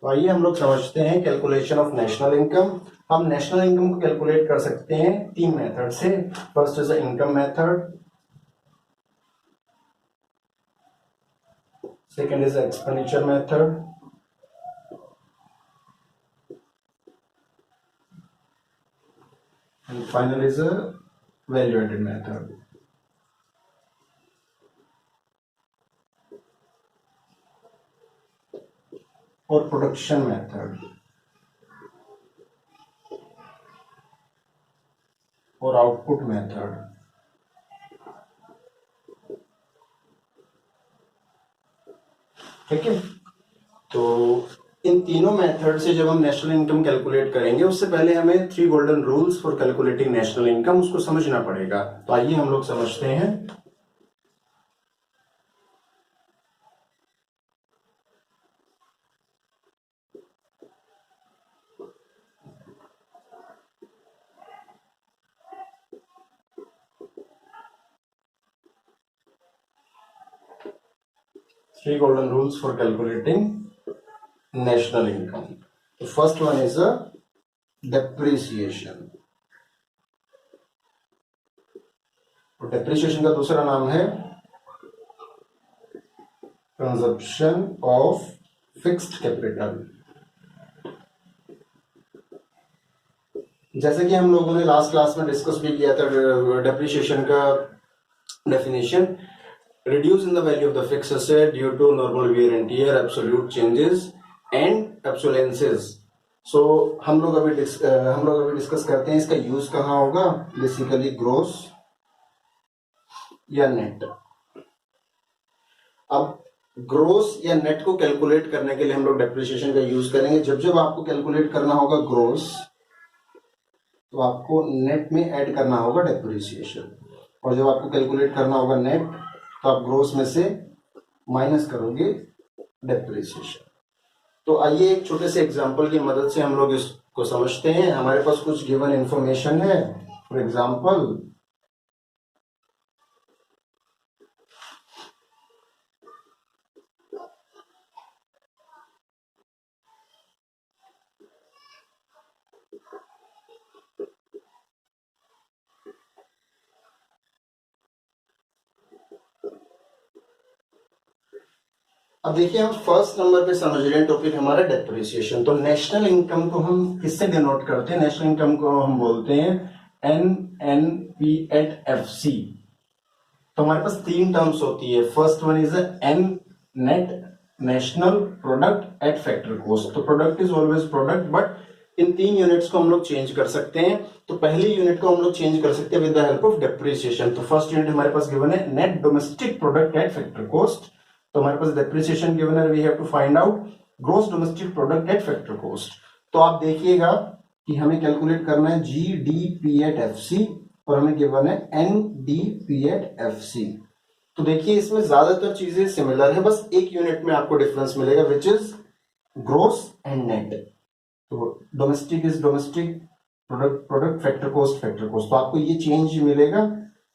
तो आइए हम लोग समझते हैं कैलकुलेशन ऑफ नेशनल इनकम। हम नेशनल इनकम को कैलकुलेट कर सकते हैं तीन मेथड से। First is income method, second is expenditure method, and final is a value added method. और प्रोडक्शन मेथड और आउटपुट मेथड। ठीक है, तो इन तीनों मेथड से जब हम नेशनल इनकम कैलकुलेट करेंगे उससे पहले हमें 3 golden rules for calculating national income उसको समझना पड़ेगा। तो आइए हम लोग समझते हैं। Three golden rules for calculating national income. The first one is a depreciation. और depreciation का दूसरा नाम है consumption of fixed capital. जैसे कि हम लोगों ने लास्ट क्लास में डिस्कस भी किया था depreciation का definition. Reduce in the value of the fixed asset due to normal wear and tear, absolute changes and obsolescence. So हम लोग अभी डिस्कस करते हैं इसका यूज कहाँ होगा। बेसिकली ग्रोस या नेट। अब ग्रोस या नेट को कैलकुलेट करने के लिए हम लोग डेप्रिसिएशन का यूज करेंगे। जब जब आपको कैलकुलेट करना होगा ग्रोस तो आपको नेट में ऐड करना होगा डेप्रिसिएशन, और जब आपको कैलकुलेट करना होगा नेट तो आप ग्रोस में से माइनस करोगे डेप्रिसिएशन। तो आइए एक छोटे से एग्जांपल की मदद से हम लोग इसको समझते हैं। हमारे पास कुछ गिवन इंफॉर्मेशन है। फॉर एग्जांपल अब देखिए हम फर्स्ट नंबर पे समझ रहे हैं टॉपिक हमारा डेप्रिसिएशन। तो नेशनल इनकम को हम किससे डिनोट करते हैं? नेशनल इनकम को हम बोलते हैं NNP@FC। तो हमारे पास तीन टर्म्स होती है। First one is N net national product at factor cost. तो product is always product, but इन तीन यूनिट्स को हम लोग चेंज कर सकते हैं। तो पहली यूनिट को हम लोग चेंज कर सकते हैं with the help of depreciation. तो फर्स्ट यूनिट हमारे पास गिवन है net domestic product at factor cost. तो हमारे पास डेप्रिसिएशन गिवन है, we have to find out gross domestic product at factor cost. तो आप देखिएगा कि हमें कैलकुलेट करना है GDP@FC और हमें गिवन है NDP@FC। तो देखिए इसमें ज्यादातर चीजें सिमिलर है, बस एक यूनिट में आपको डिफरेंस मिलेगा which is gross and net. तो domestic is domestic product factor cost तो आपको ये चेंज मिलेगा।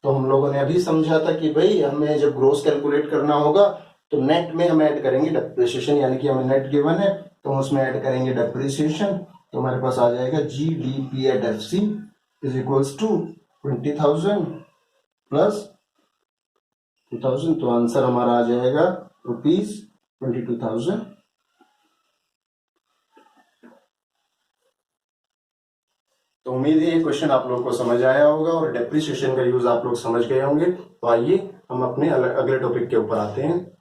तो हम लोगों ने अभी समझा था कि भाई हमें जब ग्रोस कैलकुलेट करना होगा तो नेट में हम ऐड करेंगे डेप्रिसिएशन, यानी कि हमें नेट गिवन है तो हम उसमें ऐड करेंगे डेप्रिसिएशन। तो हमारे पास आ जाएगा GDP@FC is equals to 20,000 plus 2,000। तो आंसर हमारा आ जाएगा ₹22,000। तो उम्मीद है ये क्वेश्चन आप लोगों को समझ आया होगा और डेप्रिसिएशन का यूज आप लोग समझ गए होंगे। तो आइए हम अपने अगले टॉपिक के ऊपर आते हैं।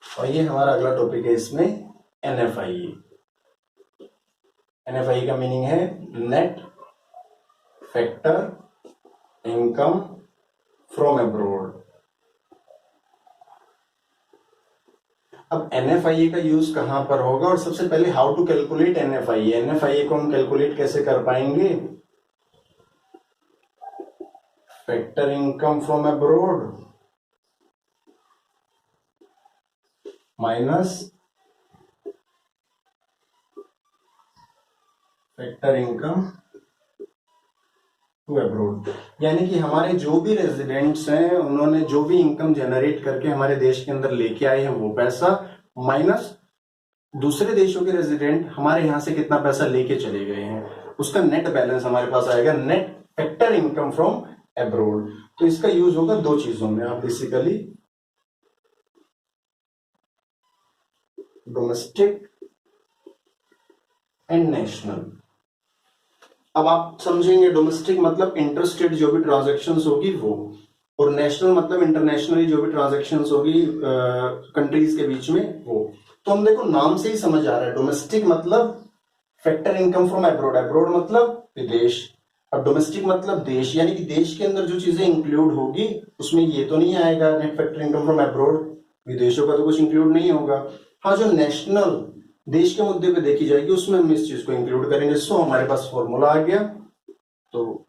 और ये हमारा अगला टॉपिक है इसमें NFIE। NFIE का मीनिंग है net factor income from abroad. अब NFIE का यूज कहां पर होगा, और सबसे पहले how to calculate NFIE। NFIE को हम कैलकुलेट कैसे कर पाएंगे? Factor income from abroad minus factor income to abroad, यानी कि हमारे जो भी रेजिडेंट्स हैं उन्होंने जो भी इनकम जनरेट करके हमारे देश के अंदर लेके आए हैं वो पैसा, माइनस दूसरे देशों के रेजिडेंट हमारे यहाँ से कितना पैसा लेके चले गए हैं, उसका नेट बैलेंस हमारे पास आएगा, net factor income from abroad. तो इसका यूज होगा दो चीजों में, आप बेसिकली डोमेस्टिक एंड नेशनल। अब आप समझेंगे डोमेस्टिक मतलब इंटरस्टेट जो भी ट्रांजैक्शंस होगी वो, और नेशनल मतलब इंटरनेशनली जो भी ट्रांजैक्शंस होगी कंट्रीज के बीच में वो। तो हम देखो नाम से ही समझ आ रहा है, डोमेस्टिक मतलब factor income from abroad, abroad मतलब विदेश, और डोमेस्टिक मतलब देश, यानी कि देश के अंदर जो चीजें इंक्लूड होगी उसमें ये तो नहीं आएगा net factor income from abroad, विदेशों का तो कुछ इंक्लूड नहीं होगा। हाँ, जो नेशनल देश के मुद्दे पे देखी जाएगी उसमें हम इस चीज को इंक्लूड करेंगे। सो हमारे पास फॉर्मूला आ गया। तो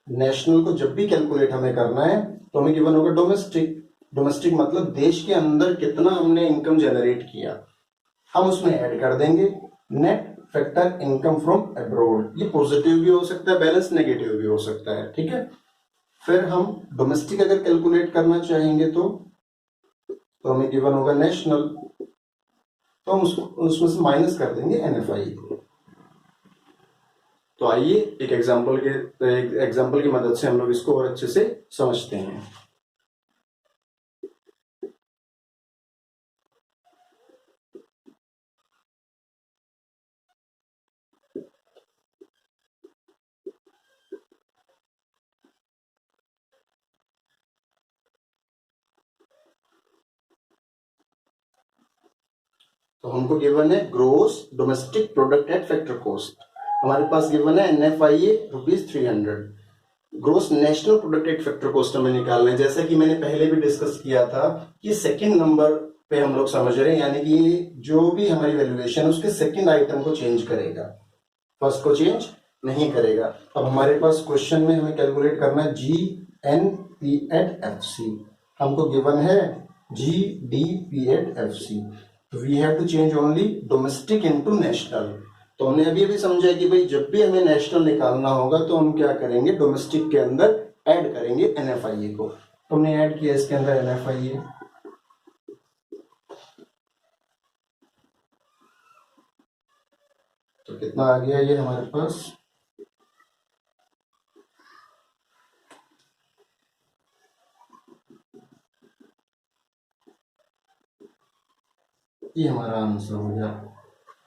नेशनल को जब भी कैलकुलेट हमें करना है तो हमें गिवन होगा डोमेस्टिक, डोमेस्टिक मतलब देश के अंदर कितना हमने इनकम जनरेट किया, हम उसमें ऐड कर देंगे net factor income from abroad. ये पॉजिटिव भी हो सकता है बैलेंस, नेगेटिव भी हो सकता है, ठीक है। फिर हम डोमेस्टिक अगर कैलकुलेट करना चाहेंगे तो हमें गिवन होगा नेशनल, तो हम उसमें से माइनस कर देंगे NFI को। तो आइए एक एग्जांपल की मदद से हम लोग इसको और अच्छे से समझते हैं। तो हमको गिवन है gross domestic product at factor cost, हमारे पास गिवन है NFIA ₹300। Gross national product at factor cost हमें निकालना है। जैसा कि मैंने पहले भी डिस्कस किया था कि सेकंड नंबर पे हम लोग समझ रहे हैं, यानी कि जो भी हमारी वैल्यूएशन है उसके सेकंड आइटम को चेंज करेगा, फर्स्ट को चेंज नहीं करेगा। अब हमारे पास क्वेश्चन में हमें कैलकुलेट करना है GNP एट FC, हमको गिवन है GDP at FC, we have to change only domestic into national. तो हमने अभी अभी समझा कि भाई जब भी हमें नेशनल निकालना होगा तो हम क्या करेंगे, डोमेस्टिक के अंदर ऐड करेंगे NFIA को। तो हमने ऐड किया इसके अंदर NFIA, तो कितना आ गया ये हमारे पास, ये हमारा आंसर हो गया।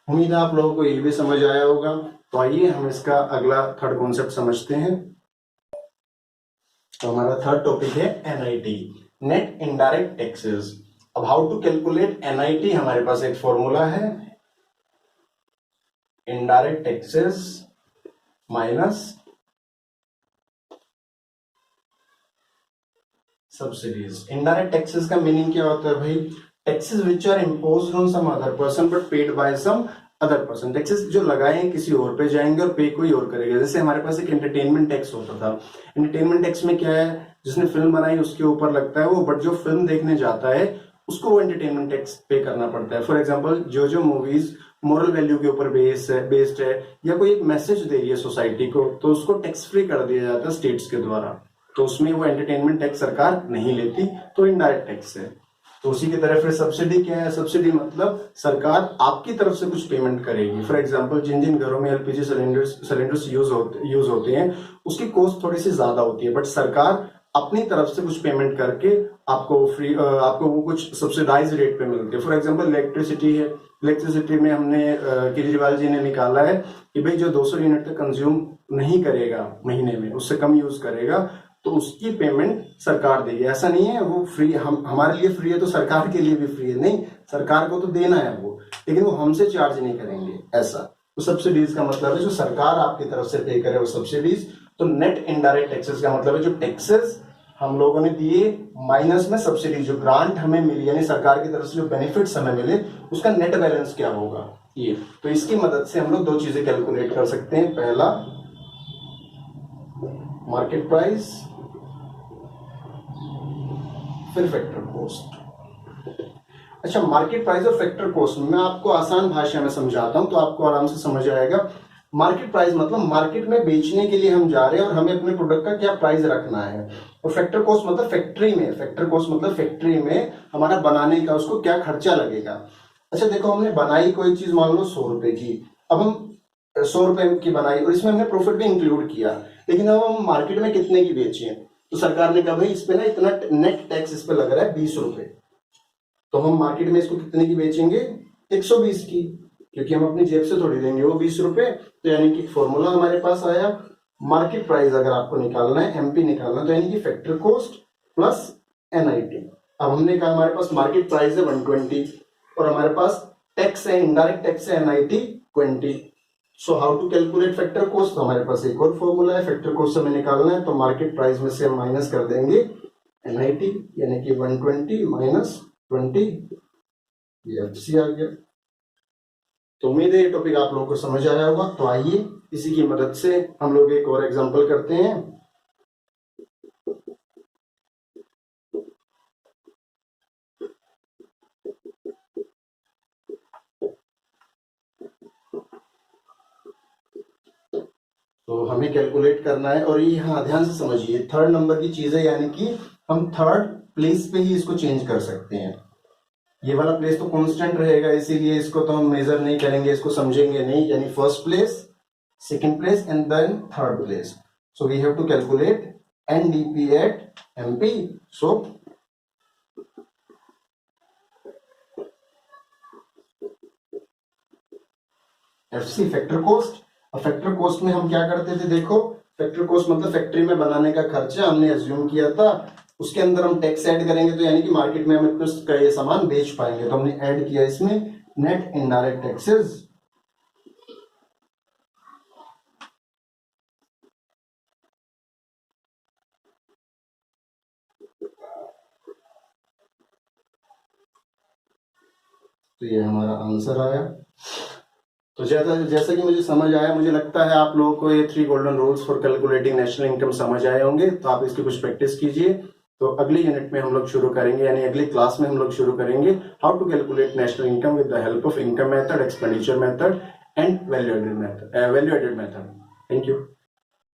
उम्मीद है आप लोगों को ये भी समझ आया होगा। तो आइए हम इसका अगला थर्ड कॉन्सेप्ट समझते हैं। तो हमारा थर्ड टॉपिक है NIT, नेट इनडायरेक्ट टैक्सेस। अब हाउ टू कैलकुलेट NIT, हमारे पास एक फॉर्मूला है, indirect taxes minus subsidies. Indirect taxes का मीनिंग क्या होता है भाई, taxes which are imposed on some other person but paid by some other person. Taxes जो लगाए हैं किसी और पे जाएंगे और पे कोई और करेगा। जैसे हमारे पास एक एंटरटेनमेंट टैक्स होता था, एंटरटेनमेंट टैक्स में क्या है, जिसने फिल्म बनाई उसके ऊपर लगता है वो, बट जो फिल्म देखने जाता है उसको वो एंटरटेनमेंट टैक्स पे करना पड़ता है। फॉर एग्जाम्पल जो मूवीज मोरल वैल्यू के ऊपर बेस्ड है या कोई एक मैसेज दे रही है सोसाइटी को, तो उसको टैक्स फ्री कर दिया जाता है स्टेट्स के द्वारा, तो उसमें वो एंटरटेनमेंट टैक्स सरकार नहीं लेती, तो इनडायरेक्ट टैक्स है। तो उसी की तरह फिर सब्सिडी क्या है, सब्सिडी मतलब सरकार आपकी तरफ से कुछ पेमेंट करेगी। फॉर एग्जांपल जिन जिन घरों में LPG सिलेंडर्स यूज होते हैं उसकी कॉस्ट थोड़ी सी ज्यादा होती है, बट सरकार अपनी तरफ से कुछ पेमेंट करके आपको वो कुछ सब्सिडाइज रेट पे मिलती है। फॉर एग्जांपल इलेक्ट्रिसिटी है, इलेक्ट्रिसिटी में हमने केजरीवाल जी ने निकाला है कि भाई जो 200 यूनिट तक कंज्यूम नहीं करेगा महीने में, उससे कम यूज करेगा, तो उसकी पेमेंट सरकार देगी। ऐसा नहीं है वो फ्री, हमारे लिए फ्री है तो सरकार के लिए भी फ्री है, नहीं, सरकार को तो देना है वो, लेकिन वो हमसे चार्ज नहीं करेंगे ऐसा। तो सब्सिडीज का मतलब है जो सरकार आपकी तरफ से पे करे वो सब्सिडीज। तो नेट इनडायरेक्ट टैक्सेस का मतलब है जो टैक्सेस हम लोगों ने दिए माइनस में सब्सिडी, जो ग्रांट हमें मिली यानी सरकार की तरफ से जो बेनिफिट्स हमें मिले उसका नेट बैलेंस क्या होगा ये। तो इसकी मदद से हम लोग दो चीजें कैलकुलेट कर सकते हैं। पहला मार्केट प्राइस, फिर फैक्टर कॉस्ट। अच्छा, मार्केट प्राइस और फैक्टर कॉस्ट मैं आपको आसान भाषा में समझाता हूं तो आपको आराम से समझ आएगा। मार्केट प्राइस मतलब मार्केट में बेचने के लिए हम जा रहे हैं और हमें अपने प्रोडक्ट का क्या प्राइस रखना है, और फैक्टर कॉस्ट मतलब फैक्ट्री में, फैक्टर कॉस्ट मतलब फैक्ट्री में हमारा बनाने का उसको क्या खर्चा लगेगा। अच्छा देखो, हमने बनाई कोई चीज मान लो 100 रुपए की, अब हम 100 रुपए की बनाई और इसमें हमने प्रॉफिट भी इंक्लूड किया, लेकिन अब हम मार्केट में कितने की बेची है, तो सरकार ने कहा भाई इस पे ना इतना नेट टैक्स इस पे लग रहा है 20 रुपए, तो हम मार्केट में इसको कितने की बेचेंगे, 120 की, क्योंकि हम अपनी जेब से थोड़ी देंगे वो 20 रुपए। तो यानी कि फॉर्मूला हमारे पास आया, मार्केट प्राइस अगर आपको निकालना है, एमपी निकालना है, तो यानी कि फैक्टर कॉस्ट प्लस एनआईटी। अब हमने कहा हमारे पास मार्केट प्राइस है 120 और हमारे पास टैक्स है, इनडायरेक्ट टैक्स है NIT 20। So how to calculate factor cost, हमारे पास एक और फॉर्मूला है, फैक्टर कॉस्ट हमें निकालना है, तो मार्केट प्राइस में से हम माइनस कर देंगे एनआईटी, यानी कि 120 माइनस 20, ये एफसी आ गया। तो उम्मीद है ये टॉपिक आप लोगों को समझ आया होगा। तो आइए इसी की मदद से हम लोग एक और एग्जांपल करते हैं। तो हमें कैलकुलेट करना है, और ये हाँ ध्यान से समझिए, थर्ड नंबर की चीज है, यानी कि हम थर्ड प्लेस पे ही इसको चेंज कर सकते हैं। ये वाला प्लेस तो कांस्टेंट रहेगा, इसीलिए इसको तो हम मेजर नहीं करेंगे, इसको समझेंगे नहीं, यानी first place, second place and then third place. So we have to calculate NDP at MP. So FC factor cost. अब फैक्टर कॉस्ट में हम क्या करते थे, देखो फैक्टर कॉस्ट मतलब फैक्ट्री में बनाने का खर्चा हमने अज्यूम किया था, उसके अंदर हम टैक्स ऐड करेंगे, तो यानी कि मार्केट में हम इतना ये सामान बेच पाएंगे, तो हमने ऐड किया इसमें नेट इनडायरेक्ट टैक्सेस। तो ये हमारा आंसर आया। तो जैसा कि मुझे समझ आया, मुझे लगता है आप लोगों को ये 3 golden rules for calculating national income समझ आए होंगे। तो आप इसकी कुछ प्रैक्टिस कीजिए। तो अगली यूनिट में हम लोग शुरू करेंगे, यानी अगली क्लास में हम लोग शुरू करेंगे how to calculate national income with the help of income method, expenditure method and value added method. Thank you.